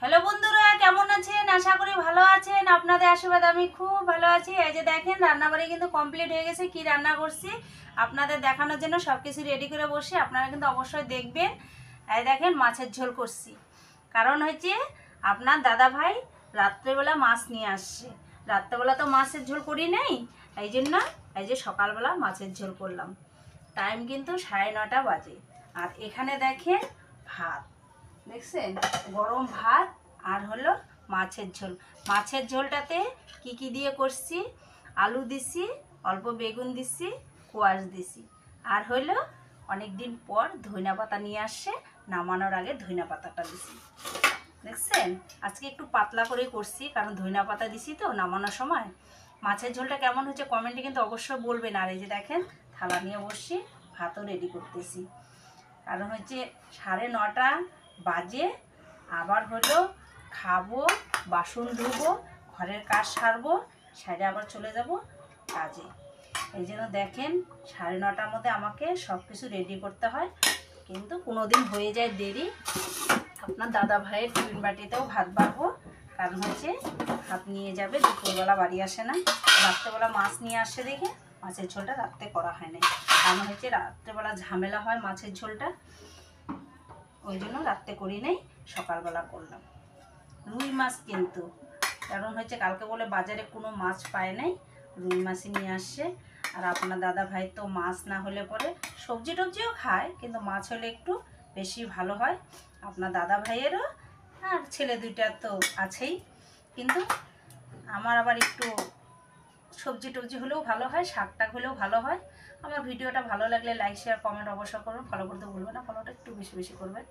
Hello বন্ধুরা, কেমন আছেন? আশা করি ভালো আছেন। আপনাদের আশীর্বাদ আমি খুব ভালো আছি। এই যে দেখেন রান্নাবাড়ি কিন্তু কমপ্লিট হয়ে গেছে। কি রান্না করছি আপনাদের দেখানোর জন্য সব কিছু রেডি করে বসে, আপনারা কিন্তু অবশ্যই দেখবেন। এই দেখেন মাছের ঝোল করছি। কারণ হচ্ছে আপনার দাদা ভাই রাত্রেবেলা মাছ নিয়ে আসছে। রাত্রেবেলা তো মাছের ঝোল করি নাই, এই জন্য এই যে সকালবেলা মাছের ঝোল করলাম। টাইম কিন্তু 9:30 বাজে। আর এখানে দেখেন ভাত, দেখছেন গরম ভাত আর হলো মাছের ঝোল। মাছের ঝোলটাতে কি কি দিয়ে করছি, আলু দিছি, অল্প বেগুন দিছি, কোয়াশ দিছি, আর হলো অনেক দিন পর ধইনা পাতা নিয়ে আসছে, নামানোর আগে ধইনা পাতাটা দিছি। দেখছেন আজকে একটু পাতলা করে করছি, কারণ ধইনা পাতা দিছি তো নামানোর সময়। মাছের ঝোলটা কেমন হচ্ছে কমেন্টে কিন্তু অবশ্যই বলবেন। আর এই যে দেখেন থালা নিয়ে বসছি, ভাতও রেডি করতেছি। কারণ হচ্ছে 9:30 বাজে, আবার হলো খাবো, বাসন ধুবো, ঘরের কাজ সারবো, সাইডে আবার চলে যাব কাজে। এই জন্য দেখেন 9:30টার মধ্যে আমাকে সব কিছু রেডি করতে হয়, কিন্তু কোনো দিন হয়ে যায় দেরি। আপনার দাদা ভাইয়ের টিফিন বাটিতেও ভাত বাড়বো, কারণ হচ্ছে ভাত নিয়ে যাবে, দুপুরবেলা বাড়ি আসে না। রাত্রেবেলা মাছ নিয়ে আসে দেখে মাছের ঝোলটা রাত্রে করা হয় না, কারণ হচ্ছে রাত্রেবেলা ঝামেলা হয় মাছের ঝোলটা, ওই জন্য রাত্রে করি নাই, সকালবেলা করলাম। রুই মাছ কিন্তু, কারণ হচ্ছে কালকে বলে বাজারে কোনো মাছ পায় নাই, রুই মাছই নিয়ে আসছে। আর আপনার দাদা ভাই তো মাছ না হলে পরে সবজি টবজিও খায়, কিন্তু মাছ হলে একটু বেশি ভালো হয় আপনার দাদা ভাইয়েরও, আর ছেলে দুইটা তো আছেই। কিন্তু আমার আবার একটু সবজি টবজি হলেও ভালো হয়, শাক টাক হলেও ভালো হয়। আমার ভিডিওটা ভালো লাগলে লাইক শেয়ার কমেন্ট অবশ্যই করুন, ফলো করতে ভুলবেন না, ফলোটা একটু বেশি বেশি করবেন।